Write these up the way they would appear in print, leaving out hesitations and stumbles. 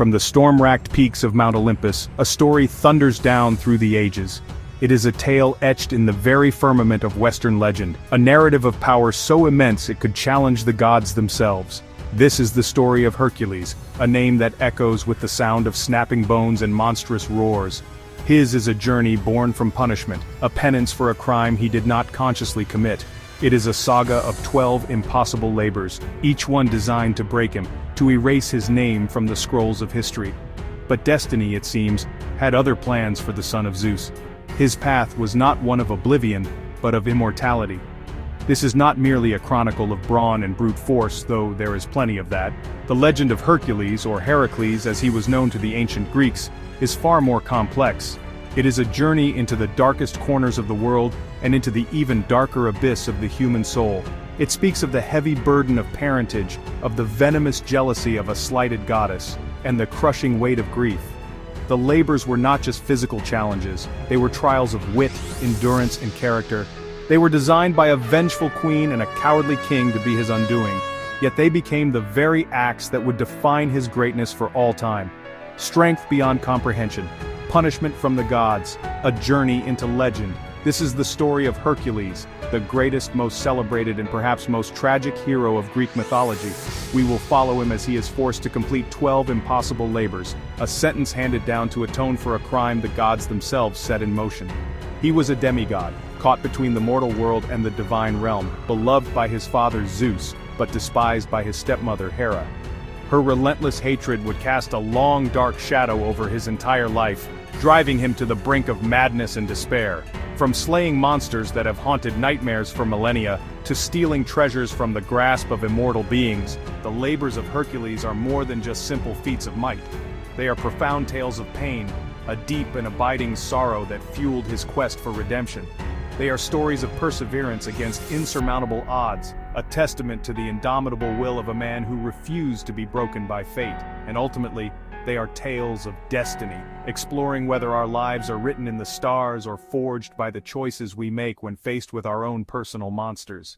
From the storm-racked peaks of Mount Olympus, a story thunders down through the ages. It is a tale etched in the very firmament of Western legend, a narrative of power so immense it could challenge the gods themselves. This is the story of Hercules, a name that echoes with the sound of snapping bones and monstrous roars. His is a journey born from punishment, a penance for a crime he did not consciously commit. It is a saga of 12 impossible labors, each one designed to break him, to erase his name from the scrolls of history. But destiny, it seems, had other plans for the son of Zeus. His path was not one of oblivion, but of immortality. This is not merely a chronicle of brawn and brute force, though there is plenty of that. The legend of Hercules, or Heracles as he was known to the ancient Greeks, is far more complex. It is a journey into the darkest corners of the world and into the even darker abyss of the human soul. It speaks of the heavy burden of parentage, of the venomous jealousy of a slighted goddess, and the crushing weight of grief. The labors were not just physical challenges, they were trials of wit, endurance, and character. They were designed by a vengeful queen and a cowardly king to be his undoing, yet they became the very acts that would define his greatness for all time. Strength beyond comprehension, punishment from the gods, a journey into legend. This is the story of Hercules, the greatest, most celebrated, and perhaps most tragic hero of Greek mythology. We will follow him as he is forced to complete 12 impossible labors, a sentence handed down to atone for a crime the gods themselves set in motion. He was a demigod, caught between the mortal world and the divine realm, beloved by his father Zeus, but despised by his stepmother Hera. Her relentless hatred would cast a long dark shadow over his entire life, driving him to the brink of madness and despair. From slaying monsters that have haunted nightmares for millennia, to stealing treasures from the grasp of immortal beings, the labors of Hercules are more than just simple feats of might. They are profound tales of pain, a deep and abiding sorrow that fueled his quest for redemption. They are stories of perseverance against insurmountable odds, a testament to the indomitable will of a man who refused to be broken by fate, and ultimately, they are tales of destiny, exploring whether our lives are written in the stars or forged by the choices we make when faced with our own personal monsters.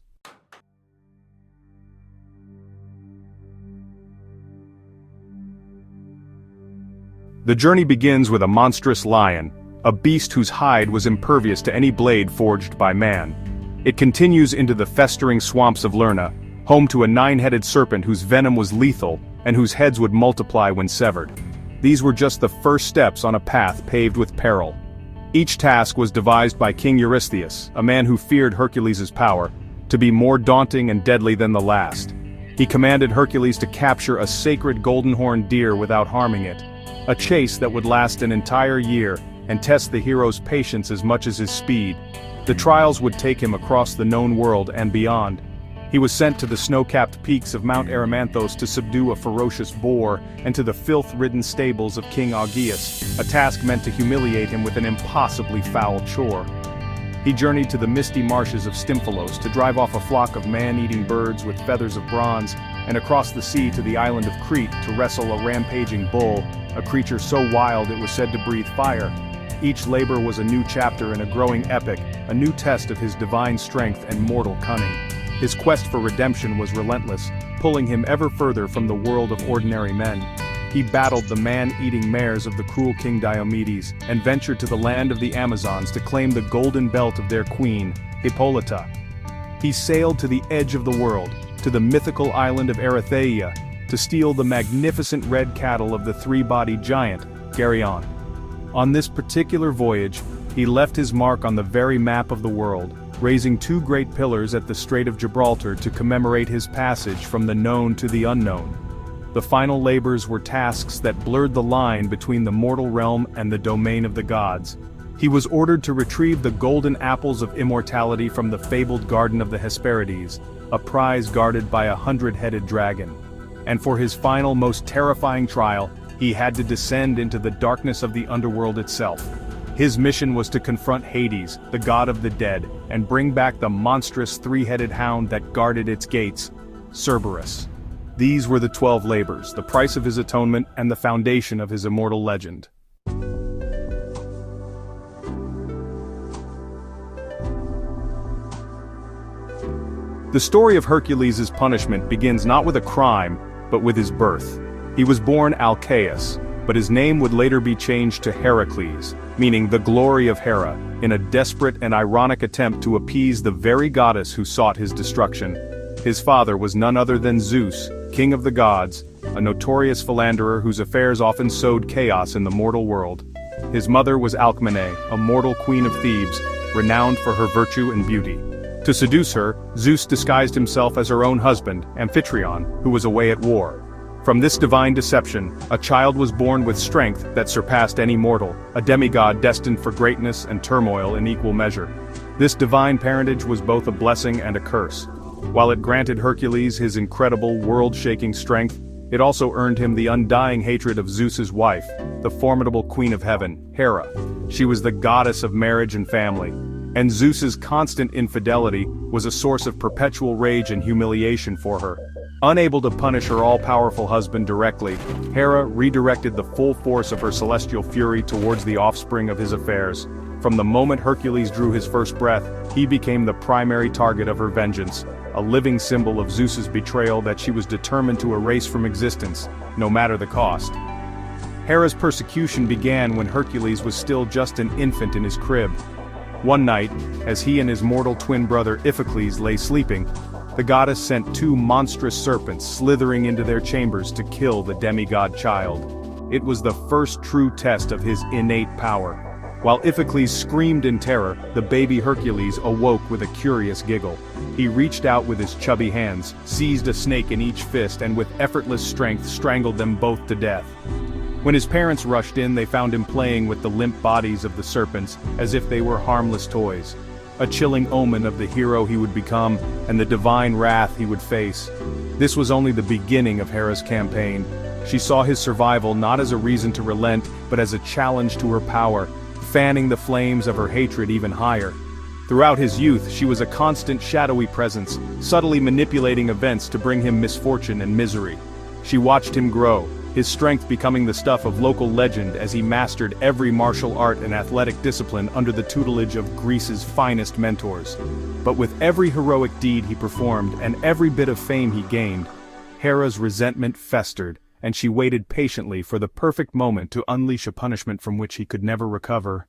The journey begins with a monstrous lion, a beast whose hide was impervious to any blade forged by man. It continues into the festering swamps of Lerna, home to a 9-headed serpent whose venom was lethal, and whose heads would multiply when severed. These were just the first steps on a path paved with peril. Each task was devised by King Eurystheus, a man who feared Hercules' power, to be more daunting and deadly than the last. He commanded Hercules to capture a sacred golden-horned deer without harming it, a chase that would last an entire year and test the hero's patience as much as his speed. The trials would take him across the known world and beyond. He was sent to the snow-capped peaks of Mount Erymanthos to subdue a ferocious boar, and to the filth-ridden stables of King Augeas, a task meant to humiliate him with an impossibly foul chore. He journeyed to the misty marshes of Stymphalos to drive off a flock of man-eating birds with feathers of bronze, and across the sea to the island of Crete to wrestle a rampaging bull, a creature so wild it was said to breathe fire. Each labor was a new chapter in a growing epic, a new test of his divine strength and mortal cunning. His quest for redemption was relentless, pulling him ever further from the world of ordinary men. He battled the man-eating mares of the cruel King Diomedes, and ventured to the land of the Amazons to claim the golden belt of their queen, Hippolyta. He sailed to the edge of the world, to the mythical island of Erytheia, to steal the magnificent red cattle of the three-bodied giant, Geryon. On this particular voyage, he left his mark on the very map of the world, raising 2 great pillars at the Strait of Gibraltar to commemorate his passage from the known to the unknown. The final labors were tasks that blurred the line between the mortal realm and the domain of the gods. He was ordered to retrieve the golden apples of immortality from the fabled garden of the Hesperides, a prize guarded by a 100-headed dragon. And for his final, most terrifying trial, he had to descend into the darkness of the underworld itself. His mission was to confront Hades, the god of the dead, and bring back the monstrous 3-headed hound that guarded its gates, Cerberus. These were the 12 labors, the price of his atonement and the foundation of his immortal legend. The story of Hercules' punishment begins not with a crime, but with his birth. He was born Alcaeus, but his name would later be changed to Heracles, meaning the glory of Hera, in a desperate and ironic attempt to appease the very goddess who sought his destruction. His father was none other than Zeus, king of the gods, a notorious philanderer whose affairs often sowed chaos in the mortal world. His mother was Alcmene, a mortal queen of Thebes, renowned for her virtue and beauty. To seduce her, Zeus disguised himself as her own husband, Amphitryon, who was away at war. From this divine deception, a child was born with strength that surpassed any mortal, a demigod destined for greatness and turmoil in equal measure. This divine parentage was both a blessing and a curse. While it granted Hercules his incredible, world-shaking strength, it also earned him the undying hatred of Zeus's wife, the formidable queen of heaven, Hera. She was the goddess of marriage and family, and Zeus's constant infidelity was a source of perpetual rage and humiliation for her. Unable to punish her all-powerful husband directly, Hera redirected the full force of her celestial fury towards the offspring of his affairs. From the moment Hercules drew his first breath, he became the primary target of her vengeance, a living symbol of Zeus's betrayal that she was determined to erase from existence, no matter the cost. Hera's persecution began when Hercules was still just an infant in his crib. One night, as he and his mortal twin brother Iphicles lay sleeping, the goddess sent two monstrous serpents slithering into their chambers to kill the demigod child. It was the first true test of his innate power. While Iphicles screamed in terror, the baby Hercules awoke with a curious giggle. He reached out with his chubby hands, seized a snake in each fist, and with effortless strength strangled them both to death. When his parents rushed in, they found him playing with the limp bodies of the serpents, as if they were harmless toys. A chilling omen of the hero he would become, and the divine wrath he would face. This was only the beginning of Hera's campaign. She saw his survival not as a reason to relent, but as a challenge to her power, fanning the flames of her hatred even higher. Throughout his youth, she was a constant shadowy presence, subtly manipulating events to bring him misfortune and misery. She watched him grow, his strength becoming the stuff of local legend as he mastered every martial art and athletic discipline under the tutelage of Greece's finest mentors. But with every heroic deed he performed and every bit of fame he gained, Hera's resentment festered, and she waited patiently for the perfect moment to unleash a punishment from which he could never recover.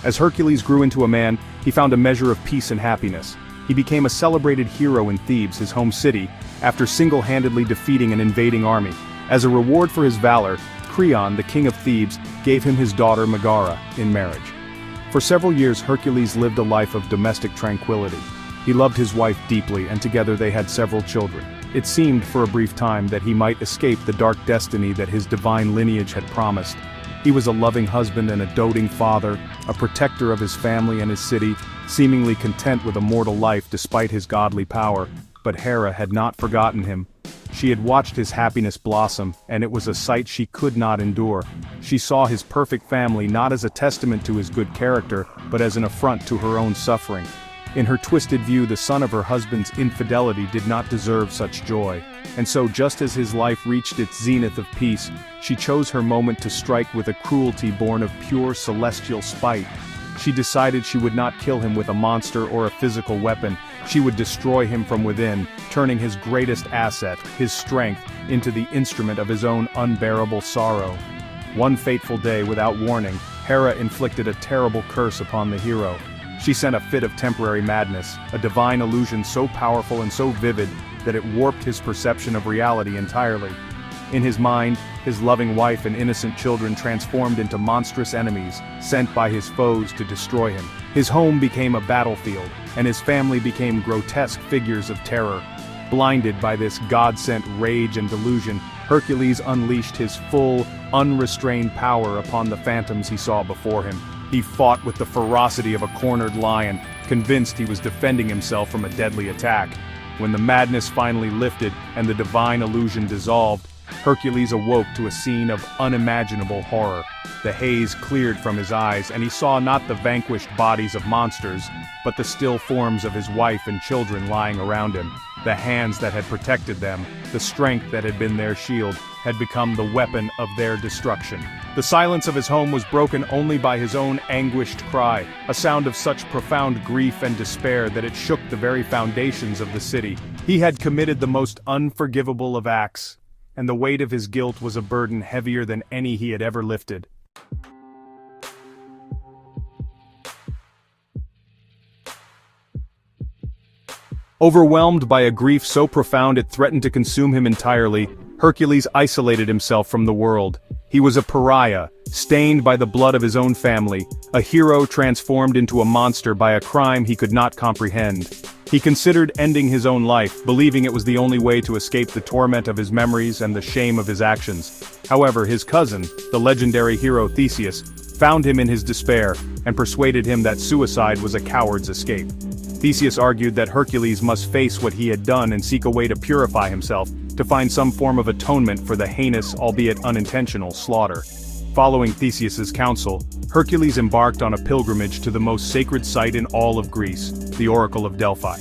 As Hercules grew into a man, he found a measure of peace and happiness. He became a celebrated hero in Thebes, his home city, after single-handedly defeating an invading army. As a reward for his valor, Creon, the king of Thebes, gave him his daughter Megara in marriage. For several years Hercules lived a life of domestic tranquility. He loved his wife deeply, and together they had several children. It seemed for a brief time that he might escape the dark destiny that his divine lineage had promised. He was a loving husband and a doting father, a protector of his family and his city, seemingly content with a mortal life despite his godly power. But Hera had not forgotten him. She had watched his happiness blossom, and it was a sight she could not endure. She saw his perfect family not as a testament to his good character, but as an affront to her own suffering. In her twisted view, the son of her husband's infidelity did not deserve such joy. And so just as his life reached its zenith of peace, she chose her moment to strike with a cruelty born of pure celestial spite. She decided she would not kill him with a monster or a physical weapon. She would destroy him from within, turning his greatest asset, his strength, into the instrument of his own unbearable sorrow. One fateful day, without warning, Hera inflicted a terrible curse upon the hero. She sent a fit of temporary madness, a divine illusion so powerful and so vivid that it warped his perception of reality entirely. In his mind, his loving wife and innocent children transformed into monstrous enemies, sent by his foes to destroy him. His home became a battlefield, and his family became grotesque figures of terror. Blinded by this God-sent rage and delusion, Hercules unleashed his full, unrestrained power upon the phantoms he saw before him. He fought with the ferocity of a cornered lion, convinced he was defending himself from a deadly attack. When the madness finally lifted and the divine illusion dissolved, Hercules awoke to a scene of unimaginable horror. The haze cleared from his eyes, and he saw not the vanquished bodies of monsters, but the still forms of his wife and children lying around him. The hands that had protected them, the strength that had been their shield, had become the weapon of their destruction. The silence of his home was broken only by his own anguished cry, a sound of such profound grief and despair that it shook the very foundations of the city. He had committed the most unforgivable of acts, and the weight of his guilt was a burden heavier than any he had ever lifted. Overwhelmed by a grief so profound it threatened to consume him entirely, Hercules isolated himself from the world. He was a pariah, stained by the blood of his own family, a hero transformed into a monster by a crime he could not comprehend. He considered ending his own life, believing it was the only way to escape the torment of his memories and the shame of his actions. However, his cousin, the legendary hero Theseus, found him in his despair, and persuaded him that suicide was a coward's escape. Theseus argued that Hercules must face what he had done and seek a way to purify himself, to find some form of atonement for the heinous, albeit unintentional, slaughter. Following Theseus's counsel, Hercules embarked on a pilgrimage to the most sacred site in all of Greece, the Oracle of Delphi.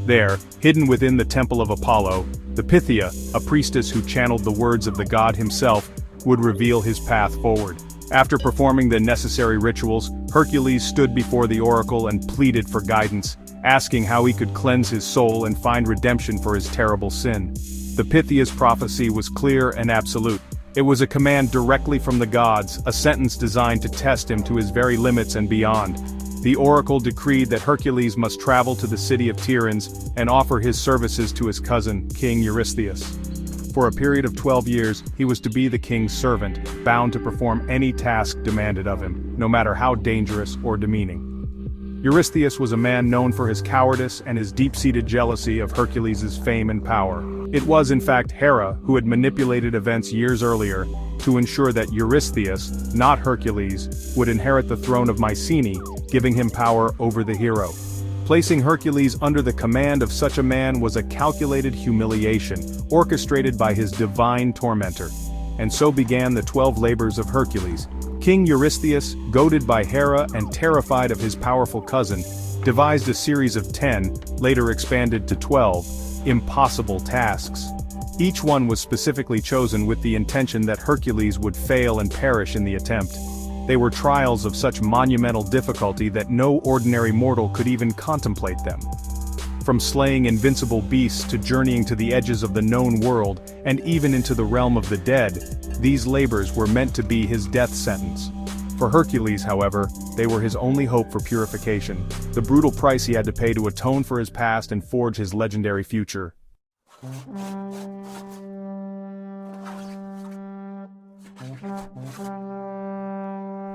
There, hidden within the temple of Apollo, the Pythia, a priestess who channeled the words of the god himself, would reveal his path forward. After performing the necessary rituals, Hercules stood before the oracle and pleaded for guidance, asking how he could cleanse his soul and find redemption for his terrible sin. The Pythia's prophecy was clear and absolute. It was a command directly from the gods, a sentence designed to test him to his very limits and beyond. The oracle decreed that Hercules must travel to the city of Tiryns and offer his services to his cousin, King Eurystheus. For a period of 12 years, he was to be the king's servant, bound to perform any task demanded of him, no matter how dangerous or demeaning. Eurystheus was a man known for his cowardice and his deep-seated jealousy of Hercules' fame and power. It was in fact Hera who had manipulated events years earlier to ensure that Eurystheus, not Hercules, would inherit the throne of Mycenae, giving him power over the hero. Placing Hercules under the command of such a man was a calculated humiliation, orchestrated by his divine tormentor. And so began the 12 labors of Hercules. King Eurystheus, goaded by Hera and terrified of his powerful cousin, devised a series of 10, later expanded to 12, impossible tasks. Each one was specifically chosen with the intention that Hercules would fail and perish in the attempt. They were trials of such monumental difficulty that no ordinary mortal could even contemplate them. From slaying invincible beasts to journeying to the edges of the known world, and even into the realm of the dead, these labors were meant to be his death sentence. For Hercules, however, they were his only hope for purification, the brutal price he had to pay to atone for his past and forge his legendary future.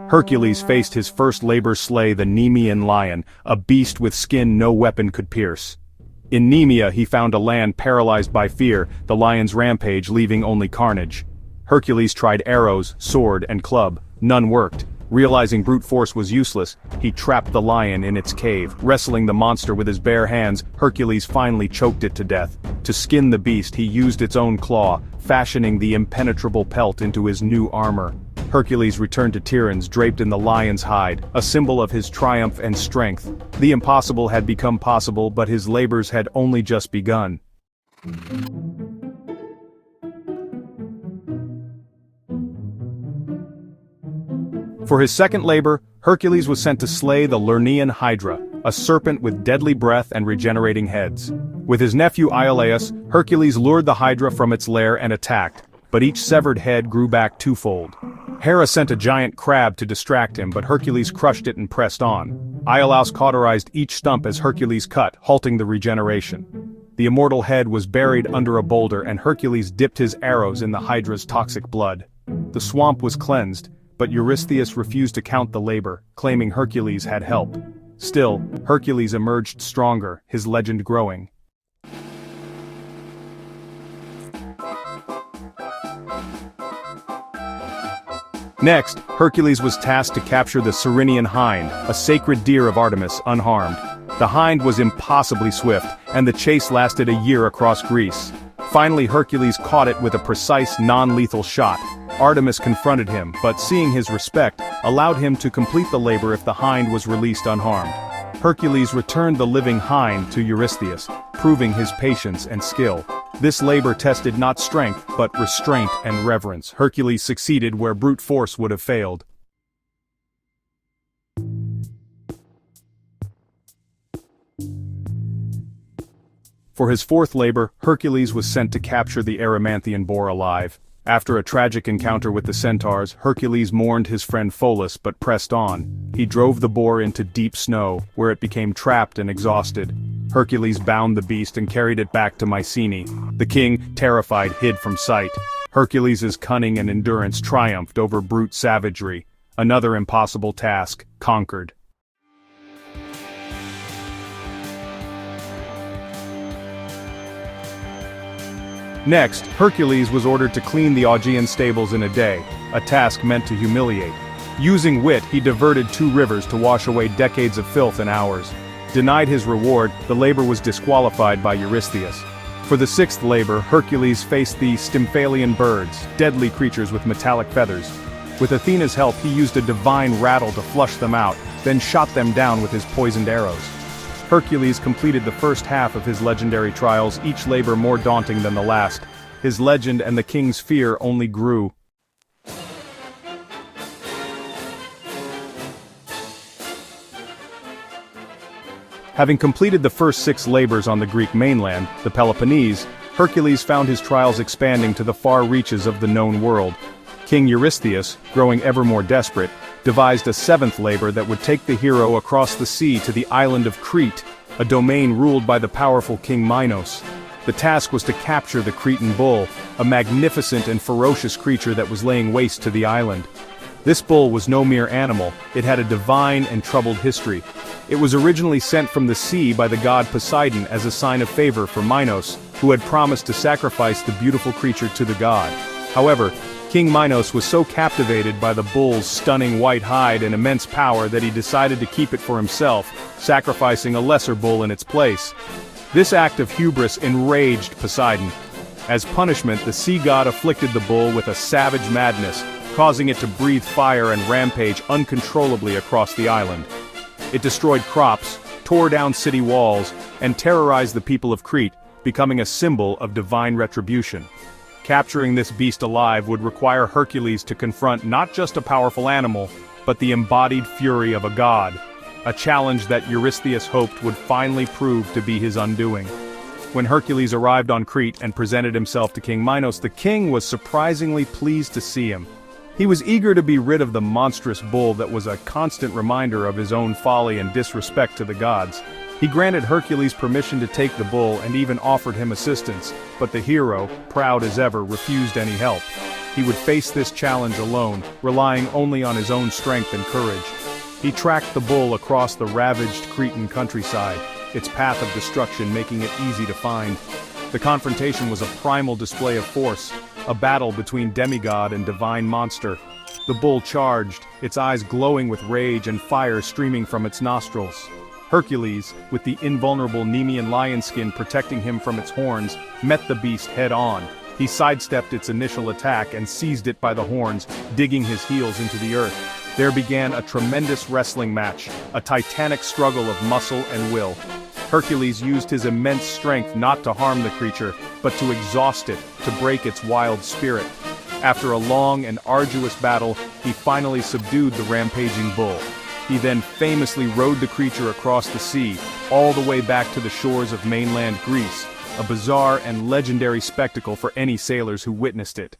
Hercules faced his first labor slay the Nemean lion, a beast with skin no weapon could pierce. In Nemea he found a land paralyzed by fear, the lion's rampage leaving only carnage. Hercules tried arrows, sword, and club. None worked. Realizing brute force was useless, he trapped the lion in its cave. Wrestling the monster with his bare hands, Hercules finally choked it to death. To skin the beast he used its own claw, fashioning the impenetrable pelt into his new armor. Hercules returned to Tiryns draped in the lion's hide, a symbol of his triumph and strength. The impossible had become possible, but his labors had only just begun. For his second labor, Hercules was sent to slay the Lernaean Hydra, a serpent with deadly breath and regenerating heads. With his nephew Iolaus, Hercules lured the Hydra from its lair and attacked, but each severed head grew back twofold. Hera sent a giant crab to distract him, but Hercules crushed it and pressed on. Iolaus cauterized each stump as Hercules cut, halting the regeneration. The immortal head was buried under a boulder, and Hercules dipped his arrows in the Hydra's toxic blood. The swamp was cleansed, but Eurystheus refused to count the labor, claiming Hercules had help. Still, Hercules emerged stronger, his legend growing. Next, Hercules was tasked to capture the Cyrenian hind, a sacred deer of Artemis, unharmed. The hind was impossibly swift, and the chase lasted a year across Greece. Finally Hercules caught it with a precise non-lethal shot. Artemis confronted him, but seeing his respect, allowed him to complete the labor if the hind was released unharmed. Hercules returned the living hind to Eurystheus, proving his patience and skill. This labor tested not strength, but restraint and reverence. Hercules succeeded where brute force would have failed. For his fourth labor, Hercules was sent to capture the Erymanthian boar alive. After a tragic encounter with the centaurs, Hercules mourned his friend Pholus but pressed on. He drove the boar into deep snow, where it became trapped and exhausted. Hercules bound the beast and carried it back to Mycenae. The king, terrified, hid from sight. Hercules' cunning and endurance triumphed over brute savagery. Another impossible task, conquered. Next, Hercules was ordered to clean the Augean stables in a day, a task meant to humiliate. Using wit, he diverted 2 rivers to wash away decades of filth in hours. Denied his reward, the labor was disqualified by Eurystheus. For the 6th labor, Hercules faced the Stymphalian birds, deadly creatures with metallic feathers. With Athena's help, he used a divine rattle to flush them out, then shot them down with his poisoned arrows. Hercules completed the first half of his legendary trials, each labor more daunting than the last. His legend and the king's fear only grew. Having completed the first 6 labors on the Greek mainland, the Peloponnese, Hercules found his trials expanding to the far reaches of the known world. King Eurystheus, growing ever more desperate, devised a 7th labor that would take the hero across the sea to the island of Crete, a domain ruled by the powerful King Minos. The task was to capture the Cretan bull, a magnificent and ferocious creature that was laying waste to the island. This bull was no mere animal, it had a divine and troubled history. It was originally sent from the sea by the god Poseidon as a sign of favor for Minos, who had promised to sacrifice the beautiful creature to the god. However, King Minos was so captivated by the bull's stunning white hide and immense power that he decided to keep it for himself, sacrificing a lesser bull in its place. This act of hubris enraged Poseidon. As punishment, the sea god afflicted the bull with a savage madness, causing it to breathe fire and rampage uncontrollably across the island. It destroyed crops, tore down city walls, and terrorized the people of Crete, becoming a symbol of divine retribution. Capturing this beast alive would require Hercules to confront not just a powerful animal, but the embodied fury of a god, a challenge that Eurystheus hoped would finally prove to be his undoing. When Hercules arrived on Crete and presented himself to King Minos, the king was surprisingly pleased to see him. He was eager to be rid of the monstrous bull that was a constant reminder of his own folly and disrespect to the gods. He granted Hercules permission to take the bull and even offered him assistance, but the hero, proud as ever, refused any help. He would face this challenge alone, relying only on his own strength and courage. He tracked the bull across the ravaged Cretan countryside, its path of destruction making it easy to find. The confrontation was a primal display of force, a battle between demigod and divine monster. The bull charged, its eyes glowing with rage and fire streaming from its nostrils. Hercules, with the invulnerable Nemean lion skin protecting him from its horns, met the beast head-on. He sidestepped its initial attack and seized it by the horns, digging his heels into the earth. There began a tremendous wrestling match, a titanic struggle of muscle and will. Hercules used his immense strength not to harm the creature, but to exhaust it, to break its wild spirit. After a long and arduous battle, he finally subdued the rampaging bull. He then famously rode the creature across the sea, all the way back to the shores of mainland Greece, a bizarre and legendary spectacle for any sailors who witnessed it.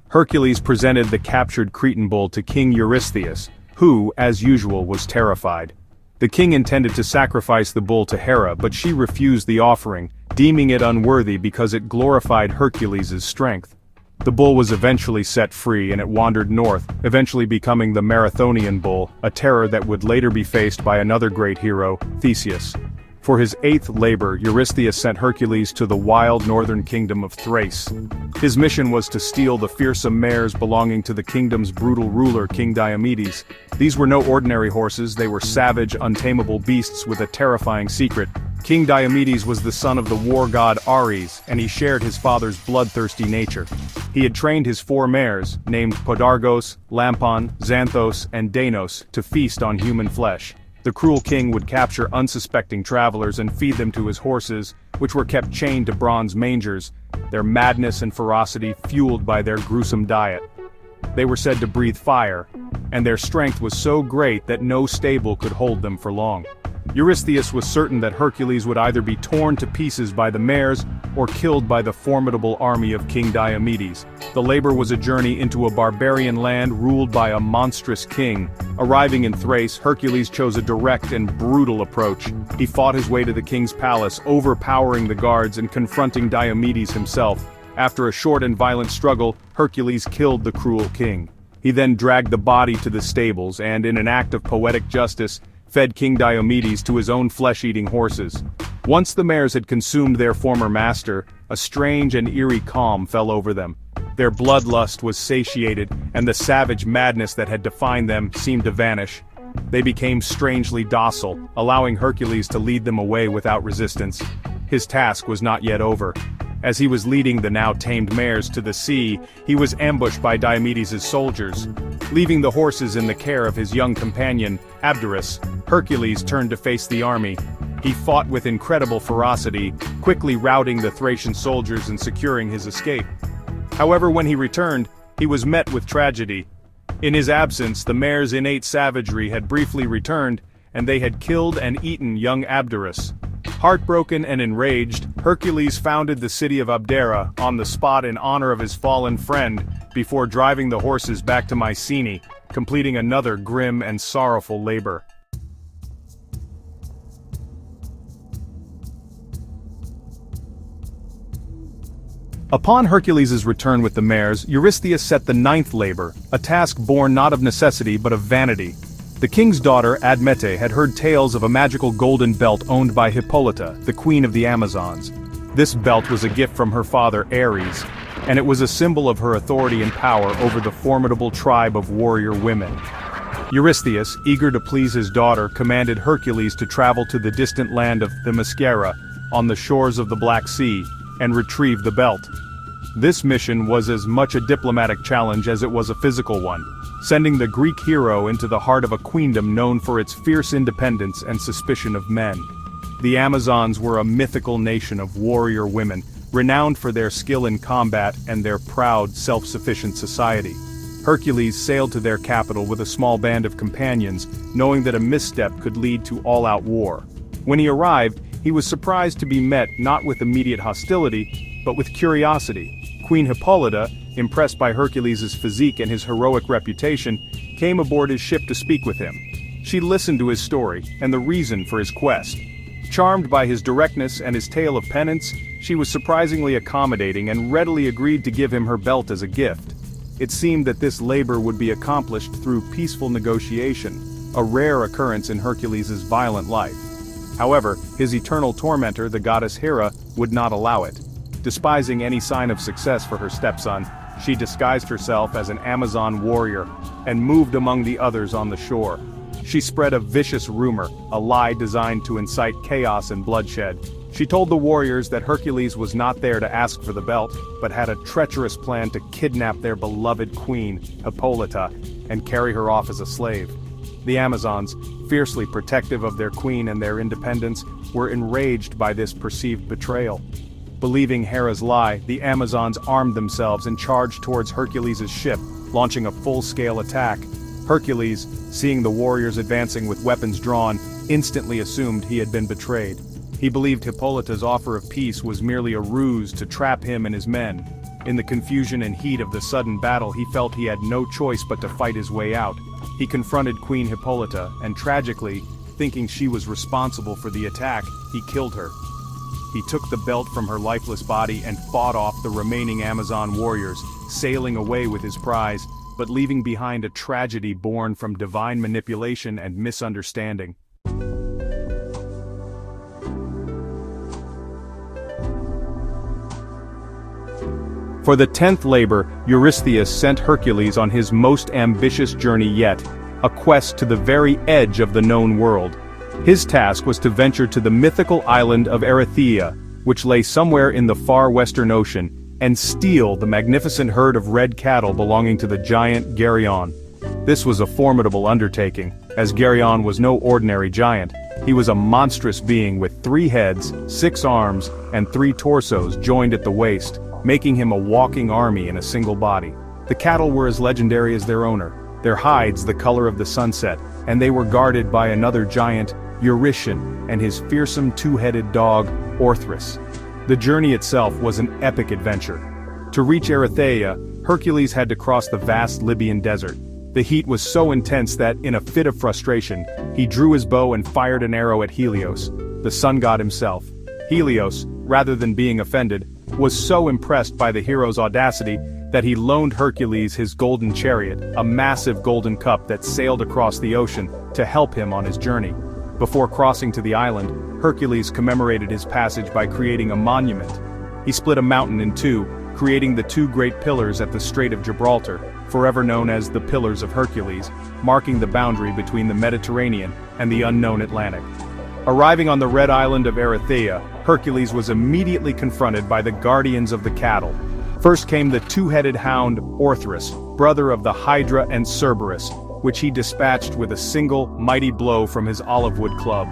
Hercules presented the captured Cretan bull to King Eurystheus, who, as usual, was terrified. The king intended to sacrifice the bull to Hera, but she refused the offering, deeming it unworthy because it glorified Hercules' strength. The bull was eventually set free and it wandered north, eventually becoming the Marathonian bull, a terror that would later be faced by another great hero, Theseus. For his eighth labor, Eurystheus sent Hercules to the wild northern kingdom of Thrace. His mission was to steal the fearsome mares belonging to the kingdom's brutal ruler, King Diomedes. These were no ordinary horses, they were savage, untamable beasts with a terrifying secret. King Diomedes was the son of the war god Ares, and he shared his father's bloodthirsty nature. He had trained his 4 mares, named Podargos, Lampon, Xanthos, and Danos, to feast on human flesh. The cruel king would capture unsuspecting travelers and feed them to his horses, which were kept chained to bronze mangers, their madness and ferocity fueled by their gruesome diet. They were said to breathe fire, and their strength was so great that no stable could hold them for long. Eurystheus was certain that Hercules would either be torn to pieces by the mares or killed by the formidable army of King Diomedes. The labor was a journey into a barbarian land ruled by a monstrous king. Arriving in Thrace, Hercules chose a direct and brutal approach. He fought his way to the king's palace, overpowering the guards and confronting Diomedes himself. After a short and violent struggle, Hercules killed the cruel king. He then dragged the body to the stables and, in an act of poetic justice, fed King Diomedes to his own flesh-eating horses. Once the mares had consumed their former master, a strange and eerie calm fell over them. Their bloodlust was satiated, and the savage madness that had defined them seemed to vanish. They became strangely docile, allowing Hercules to lead them away without resistance. His task was not yet over. As he was leading the now tamed mares to the sea, he was ambushed by Diomedes' soldiers. Leaving the horses in the care of his young companion, Abderus, Hercules turned to face the army. He fought with incredible ferocity, quickly routing the Thracian soldiers and securing his escape. However, when he returned, he was met with tragedy. In his absence, the mares' innate savagery had briefly returned, and they had killed and eaten young Abderus. Heartbroken and enraged, Hercules founded the city of Abdera on the spot in honor of his fallen friend, before driving the horses back to Mycenae, completing another grim and sorrowful labor. Upon Hercules' return with the mares, Eurystheus set the 9th labor, a task born not of necessity but of vanity. The king's daughter, Admete, had heard tales of a magical golden belt owned by Hippolyta, the queen of the Amazons. This belt was a gift from her father, Ares, and it was a symbol of her authority and power over the formidable tribe of warrior women. Eurystheus, eager to please his daughter, commanded Hercules to travel to the distant land of Themyscira, on the shores of the Black Sea, and retrieve the belt. This mission was as much a diplomatic challenge as it was a physical one, sending the Greek hero into the heart of a queendom known for its fierce independence and suspicion of men. The Amazons were a mythical nation of warrior women, renowned for their skill in combat and their proud, self-sufficient society. Hercules sailed to their capital with a small band of companions, knowing that a misstep could lead to all-out war. When he arrived, he was surprised to be met not with immediate hostility, but with curiosity. Queen Hippolyta, impressed by Hercules' physique and his heroic reputation, came aboard his ship to speak with him. She listened to his story and the reason for his quest. Charmed by his directness and his tale of penance, she was surprisingly accommodating and readily agreed to give him her belt as a gift. It seemed that this labor would be accomplished through peaceful negotiation, a rare occurrence in Hercules' violent life. However, his eternal tormentor, the goddess Hera, would not allow it. Despising any sign of success for her stepson, she disguised herself as an Amazon warrior and moved among the others on the shore. She spread a vicious rumor, a lie designed to incite chaos and bloodshed. She told the warriors that Hercules was not there to ask for the belt, but had a treacherous plan to kidnap their beloved queen, Hippolyta, and carry her off as a slave. The Amazons, fiercely protective of their queen and their independence, were enraged by this perceived betrayal. Believing Hera's lie, the Amazons armed themselves and charged towards Hercules' ship, launching a full-scale attack. Hercules, seeing the warriors advancing with weapons drawn, instantly assumed he had been betrayed. He believed Hippolyta's offer of peace was merely a ruse to trap him and his men. In the confusion and heat of the sudden battle, he felt he had no choice but to fight his way out. He confronted Queen Hippolyta, and tragically, thinking she was responsible for the attack, he killed her. He took the belt from her lifeless body and fought off the remaining Amazon warriors, sailing away with his prize, but leaving behind a tragedy born from divine manipulation and misunderstanding. For the 10th labor, Eurystheus sent Hercules on his most ambitious journey yet, a quest to the very edge of the known world. His task was to venture to the mythical island of Erythea, which lay somewhere in the far western ocean, and steal the magnificent herd of red cattle belonging to the giant Geryon. This was a formidable undertaking, as Geryon was no ordinary giant. He was a monstrous being with 3 heads, 6 arms, and 3 torsos joined at the waist, making him a walking army in a single body. The cattle were as legendary as their owner, their hides the color of the sunset, and they were guarded by another giant, Eurytion, and his fearsome 2-headed dog, Orthrus. The journey itself was an epic adventure. To reach Erythea, Hercules had to cross the vast Libyan desert. The heat was so intense that, in a fit of frustration, he drew his bow and fired an arrow at Helios, the sun god himself. Helios, rather than being offended, was so impressed by the hero's audacity that he loaned Hercules his golden chariot, a massive golden cup that sailed across the ocean, to help him on his journey. Before crossing to the island, Hercules commemorated his passage by creating a monument. He split a mountain in 2, creating the 2 great pillars at the Strait of Gibraltar, forever known as the Pillars of Hercules, marking the boundary between the Mediterranean and the unknown Atlantic. Arriving on the red island of Erythea, Hercules was immediately confronted by the guardians of the cattle. First came the 2-headed hound Orthrus, brother of the Hydra and Cerberus, which he dispatched with a single, mighty blow from his olive-wood club.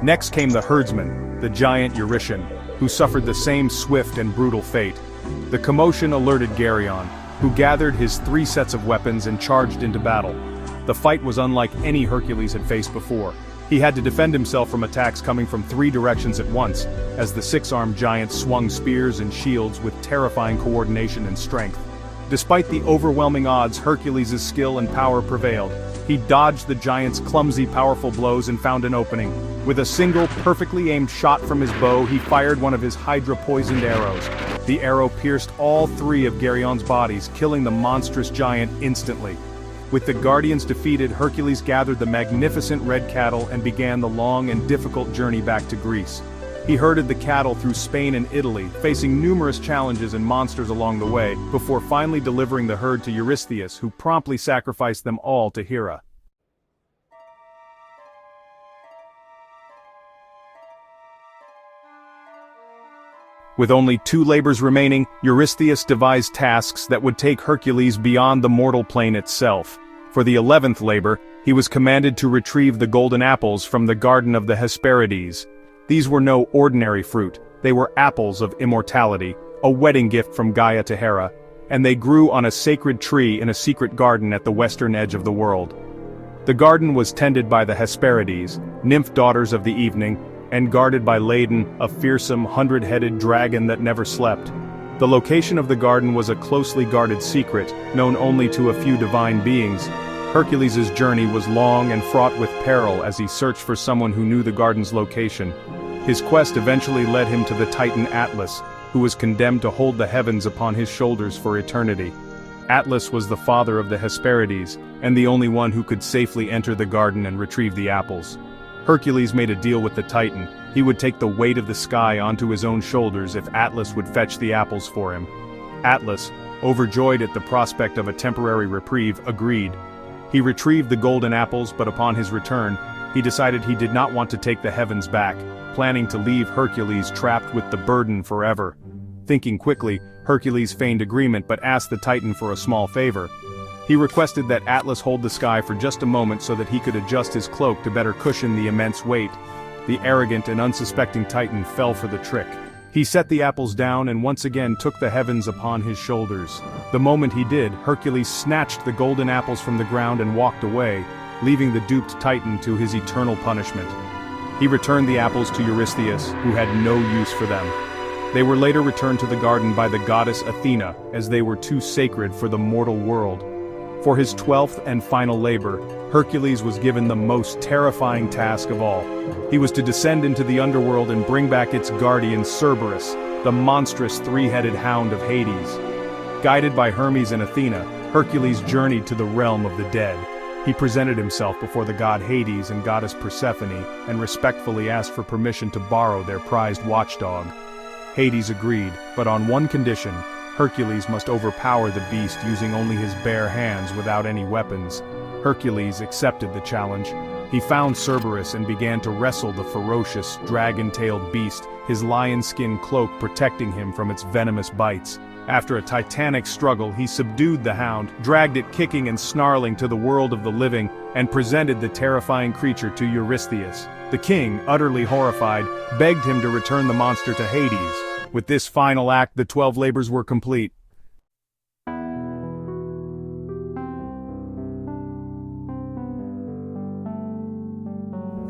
Next came the herdsman, the giant Eurytion, who suffered the same swift and brutal fate. The commotion alerted Geryon, who gathered his 3 sets of weapons and charged into battle. The fight was unlike any Hercules had faced before. He had to defend himself from attacks coming from 3 directions at once, as the 6-armed giant swung spears and shields with terrifying coordination and strength. Despite the overwhelming odds, Hercules' skill and power prevailed. He dodged the giant's clumsy, powerful blows and found an opening. With a single, perfectly aimed shot from his bow, he fired one of his Hydra-poisoned arrows. The arrow pierced all 3 of Geryon's bodies, killing the monstrous giant instantly. With the Guardians defeated, Hercules gathered the magnificent red cattle and began the long and difficult journey back to Greece. He herded the cattle through Spain and Italy, facing numerous challenges and monsters along the way, before finally delivering the herd to Eurystheus, who promptly sacrificed them all to Hera. With only 2 labors remaining, Eurystheus devised tasks that would take Hercules beyond the mortal plane itself. For the 11th labor, he was commanded to retrieve the golden apples from the garden of the Hesperides. These were no ordinary fruit, they were apples of immortality, a wedding gift from Gaia to Hera, and they grew on a sacred tree in a secret garden at the western edge of the world. The garden was tended by the Hesperides, nymph daughters of the evening, and guarded by Ladon, a fearsome 100-headed dragon that never slept. The location of the garden was a closely guarded secret, known only to a few divine beings. Hercules' journey was long and fraught with peril as he searched for someone who knew the garden's location. His quest eventually led him to the Titan Atlas, who was condemned to hold the heavens upon his shoulders for eternity. Atlas was the father of the Hesperides, and the only one who could safely enter the garden and retrieve the apples. Hercules made a deal with the Titan. He would take the weight of the sky onto his own shoulders if Atlas would fetch the apples for him. Atlas, overjoyed at the prospect of a temporary reprieve, agreed. He retrieved the golden apples, but upon his return, he decided he did not want to take the heavens back, planning to leave Hercules trapped with the burden forever. Thinking quickly, Hercules feigned agreement but asked the Titan for a small favor. He requested that Atlas hold the sky for just a moment so that he could adjust his cloak to better cushion the immense weight. The arrogant and unsuspecting Titan fell for the trick. He set the apples down and once again took the heavens upon his shoulders. The moment he did, Hercules snatched the golden apples from the ground and walked away, leaving the duped Titan to his eternal punishment. He returned the apples to Eurystheus, who had no use for them. They were later returned to the garden by the goddess Athena, as they were too sacred for the mortal world. For his 12th and final labor, Hercules was given the most terrifying task of all. He was to descend into the underworld and bring back its guardian Cerberus, the monstrous 3-headed hound of Hades. Guided by Hermes and Athena, Hercules journeyed to the realm of the dead. He presented himself before the god Hades and goddess Persephone, and respectfully asked for permission to borrow their prized watchdog. Hades agreed, but on one condition: Hercules must overpower the beast using only his bare hands without any weapons. Hercules accepted the challenge. He found Cerberus and began to wrestle the ferocious, dragon-tailed beast, his lion-skin cloak protecting him from its venomous bites. After a titanic struggle, he subdued the hound, dragged it kicking and snarling to the world of the living, and presented the terrifying creature to Eurystheus. The king, utterly horrified, begged him to return the monster to Hades. With this final act, the 12 labors were complete.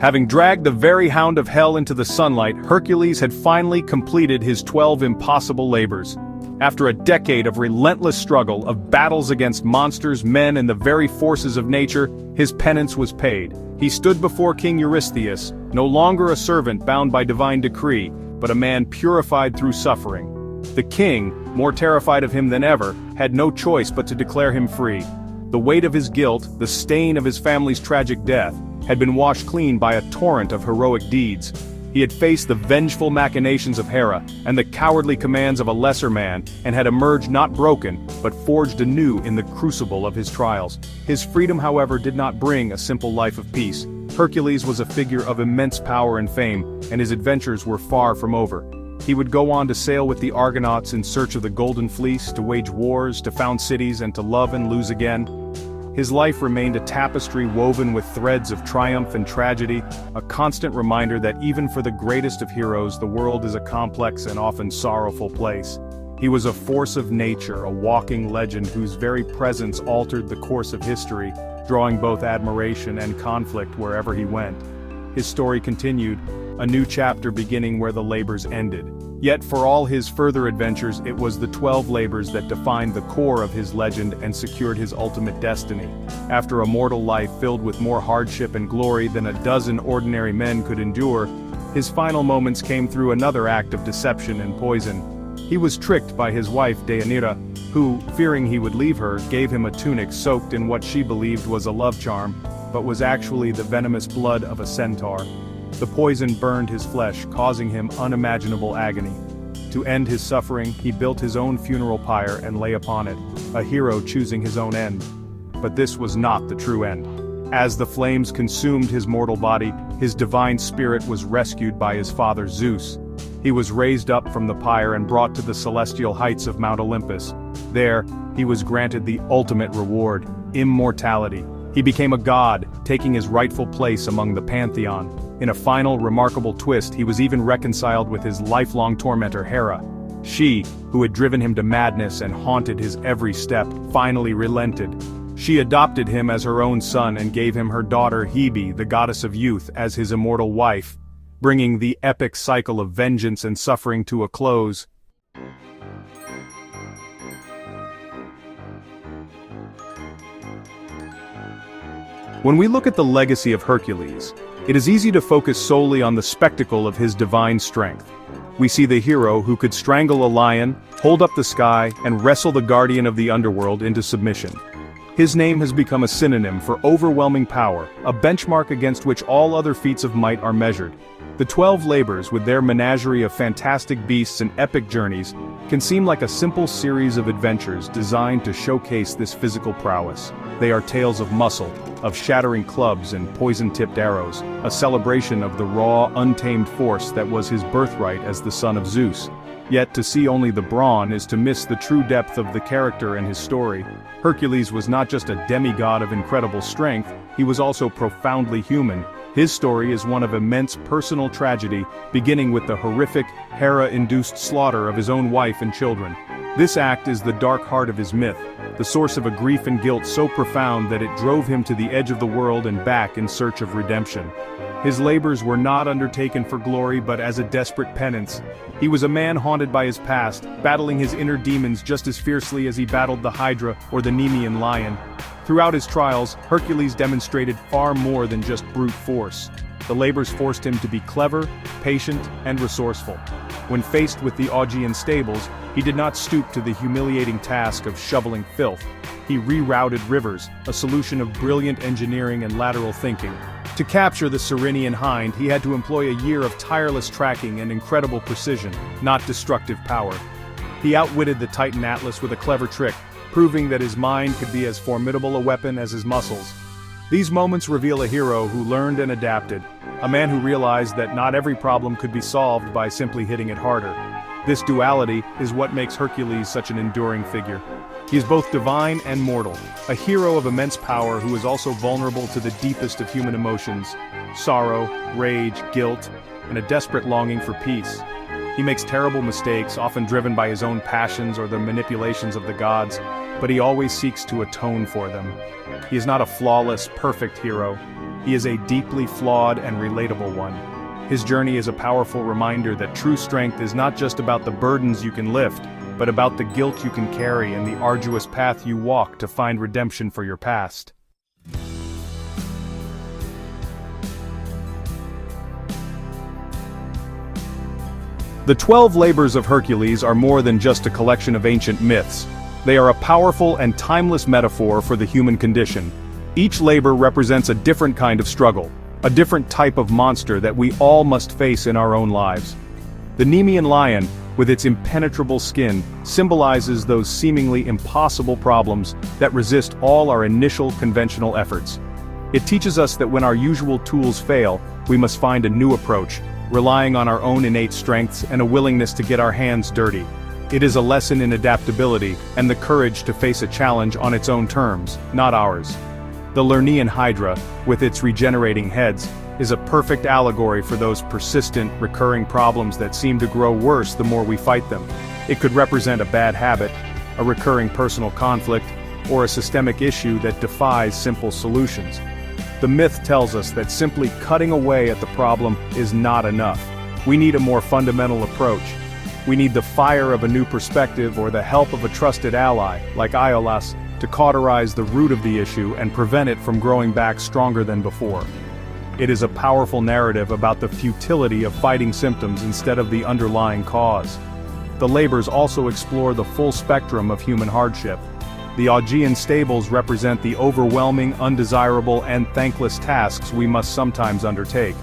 Having dragged the very hound of hell into the sunlight, Hercules had finally completed his 12 impossible labors. After a decade of relentless struggle, of battles against monsters, men, and the very forces of nature, his penance was paid. He stood before King Eurystheus, no longer a servant bound by divine decree, but a man purified through suffering. The king, more terrified of him than ever, had no choice but to declare him free. The weight of his guilt, the stain of his family's tragic death, had been washed clean by a torrent of heroic deeds. He had faced the vengeful machinations of Hera and the cowardly commands of a lesser man, and had emerged not broken, but forged anew in the crucible of his trials. His freedom, however, did not bring a simple life of peace. Hercules was a figure of immense power and fame, and his adventures were far from over. He would go on to sail with the Argonauts in search of the Golden Fleece, to wage wars, to found cities, and to love and lose again. His life remained a tapestry woven with threads of triumph and tragedy, a constant reminder that even for the greatest of heroes, the world is a complex and often sorrowful place. He was a force of nature, a walking legend whose very presence altered the course of history, drawing both admiration and conflict wherever he went. His story continued, a new chapter beginning where the labors ended. Yet for all his further adventures, it was the 12 labors that defined the core of his legend and secured his ultimate destiny. After a mortal life filled with more hardship and glory than a dozen ordinary men could endure, his final moments came through another act of deception and poison. He was tricked by his wife Deianira, who, fearing he would leave her, gave him a tunic soaked in what she believed was a love charm, but was actually the venomous blood of a centaur. The poison burned his flesh, causing him unimaginable agony. To end his suffering, he built his own funeral pyre and lay upon it, a hero choosing his own end. But this was not the true end. As the flames consumed his mortal body, his divine spirit was rescued by his father Zeus. He was raised up from the pyre and brought to the celestial heights of Mount Olympus. There, he was granted the ultimate reward, immortality. He became a god, taking his rightful place among the pantheon. In a final, remarkable twist, he was even reconciled with his lifelong tormentor Hera. She, who had driven him to madness and haunted his every step, finally relented. She adopted him as her own son and gave him her daughter Hebe, the goddess of youth, as his immortal wife, bringing the epic cycle of vengeance and suffering to a close. When we look at the legacy of Hercules, it is easy to focus solely on the spectacle of his divine strength. We see the hero who could strangle a lion, hold up the sky, and wrestle the guardian of the underworld into submission. His name has become a synonym for overwhelming power, a benchmark against which all other feats of might are measured. The 12 labors, with their menagerie of fantastic beasts and epic journeys, can seem like a simple series of adventures designed to showcase this physical prowess. They are tales of muscle, of shattering clubs and poison-tipped arrows, a celebration of the raw, untamed force that was his birthright as the son of Zeus. Yet to see only the brawn is to miss the true depth of the character and his story. Hercules was not just a demigod of incredible strength, he was also profoundly human. His story is one of immense personal tragedy, beginning with the horrific, Hera-induced slaughter of his own wife and children. This act is the dark heart of his myth, the source of a grief and guilt so profound that it drove him to the edge of the world and back in search of redemption. His labors were not undertaken for glory but as a desperate penance. He was a man haunted by his past, battling his inner demons just as fiercely as he battled the Hydra or the Nemean lion. Throughout his trials, Hercules demonstrated far more than just brute force. The labors forced him to be clever, patient, and resourceful. When faced with the Augean stables, he did not stoop to the humiliating task of shoveling filth. He rerouted rivers, a solution of brilliant engineering and lateral thinking. To capture the Cyrenian hind, he had to employ a year of tireless tracking and incredible precision, not destructive power. He outwitted the Titan Atlas with a clever trick, proving that his mind could be as formidable a weapon as his muscles. These moments reveal a hero who learned and adapted, a man who realized that not every problem could be solved by simply hitting it harder. This duality is what makes Hercules such an enduring figure. He is both divine and mortal, a hero of immense power who is also vulnerable to the deepest of human emotions: sorrow, rage, guilt, and a desperate longing for peace. He makes terrible mistakes, often driven by his own passions or the manipulations of the gods, but he always seeks to atone for them. He is not a flawless, perfect hero. He is a deeply flawed and relatable one. His journey is a powerful reminder that true strength is not just about the burdens you can lift, but about the guilt you can carry and the arduous path you walk to find redemption for your past. The 12 labors of Hercules are more than just a collection of ancient myths. They are a powerful and timeless metaphor for the human condition. Each labor represents a different kind of struggle, a different type of monster that we all must face in our own lives. The Nemean lion, with its impenetrable skin, symbolizes those seemingly impossible problems that resist all our initial conventional efforts. It teaches us that when our usual tools fail, we must find a new approach, relying on our own innate strengths and a willingness to get our hands dirty. It is a lesson in adaptability and the courage to face a challenge on its own terms, not ours. The Lernaean Hydra, with its regenerating heads, is a perfect allegory for those persistent, recurring problems that seem to grow worse the more we fight them. It could represent a bad habit, a recurring personal conflict, or a systemic issue that defies simple solutions. The myth tells us that simply cutting away at the problem is not enough. We need a more fundamental approach. We need the fire of a new perspective or the help of a trusted ally, like Iolaus, to cauterize the root of the issue and prevent it from growing back stronger than before. It is a powerful narrative about the futility of fighting symptoms instead of the underlying cause. The labors also explore the full spectrum of human hardship. The Augean stables represent the overwhelming, undesirable, and thankless tasks we must sometimes undertake.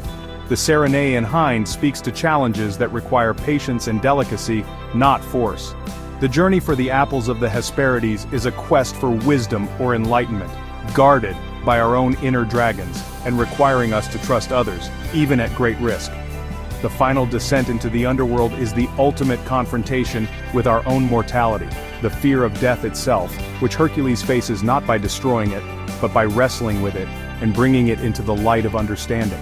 The Cyrenaean hind speaks to challenges that require patience and delicacy, not force. The journey for the apples of the Hesperides is a quest for wisdom or enlightenment, guarded by our own inner dragons, and requiring us to trust others, even at great risk. The final descent into the underworld is the ultimate confrontation with our own mortality, the fear of death itself, which Hercules faces not by destroying it, but by wrestling with it and bringing it into the light of understanding.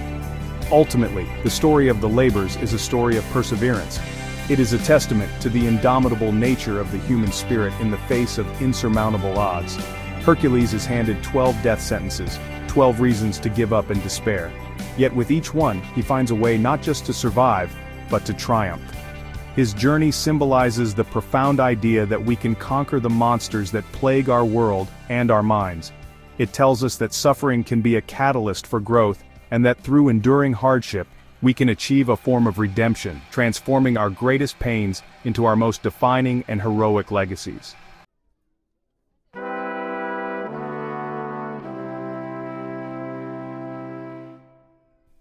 Ultimately, the story of the labors is a story of perseverance. It is a testament to the indomitable nature of the human spirit in the face of insurmountable odds. Hercules is handed 12 death sentences, 12 reasons to give up and despair. Yet with each one, he finds a way not just to survive, but to triumph. His journey symbolizes the profound idea that we can conquer the monsters that plague our world and our minds. It tells us that suffering can be a catalyst for growth, and that through enduring hardship, we can achieve a form of redemption, transforming our greatest pains into our most defining and heroic legacies.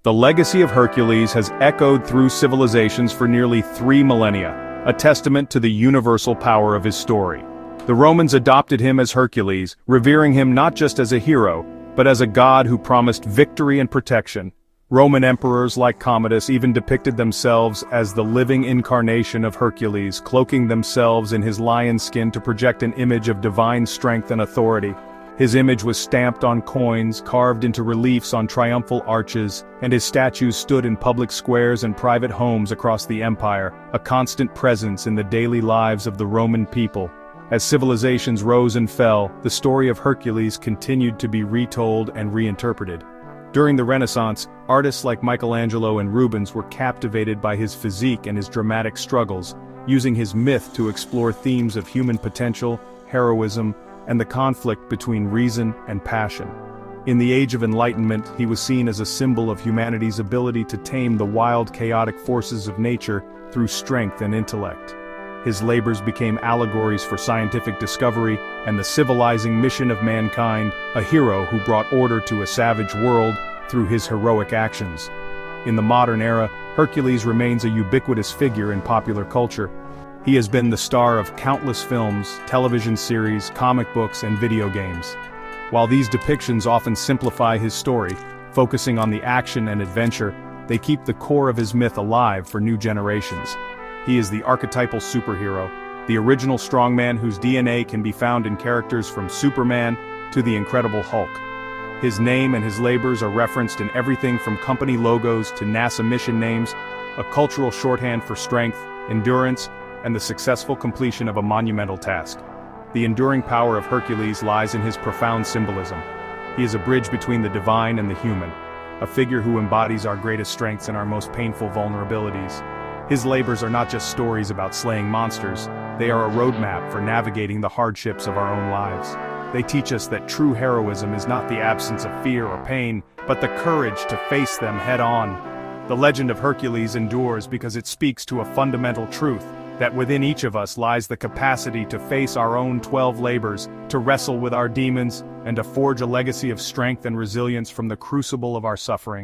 The legacy of Hercules has echoed through civilizations for nearly 3 millennia, a testament to the universal power of his story. The Romans adopted him as Hercules, revering him not just as a hero, but as a god who promised victory and protection. Roman emperors like Commodus even depicted themselves as the living incarnation of Hercules, cloaking themselves in his lion skin to project an image of divine strength and authority. His image was stamped on coins, carved into reliefs on triumphal arches, and his statues stood in public squares and private homes across the empire, a constant presence in the daily lives of the Roman people. As civilizations rose and fell, the story of Hercules continued to be retold and reinterpreted. During the Renaissance, artists like Michelangelo and Rubens were captivated by his physique and his dramatic struggles, using his myth to explore themes of human potential, heroism, and the conflict between reason and passion. In the Age of Enlightenment, he was seen as a symbol of humanity's ability to tame the wild, chaotic forces of nature through strength and intellect. His labors became allegories for scientific discovery and the civilizing mission of mankind, a hero who brought order to a savage world through his heroic actions. In the modern era, Hercules remains a ubiquitous figure in popular culture. He has been the star of countless films, television series, comic books, and video games. While these depictions often simplify his story, focusing on the action and adventure, they keep the core of his myth alive for new generations. He is the archetypal superhero, the original strongman whose DNA can be found in characters from Superman to the Incredible Hulk. His name and his labors are referenced in everything from company logos to NASA mission names, a cultural shorthand for strength, endurance, and the successful completion of a monumental task. The enduring power of Hercules lies in his profound symbolism. He is a bridge between the divine and the human, a figure who embodies our greatest strengths and our most painful vulnerabilities. His labors are not just stories about slaying monsters, they are a roadmap for navigating the hardships of our own lives. They teach us that true heroism is not the absence of fear or pain, but the courage to face them head-on. The legend of Hercules endures because it speaks to a fundamental truth, that within each of us lies the capacity to face our own 12 labors, to wrestle with our demons, and to forge a legacy of strength and resilience from the crucible of our suffering.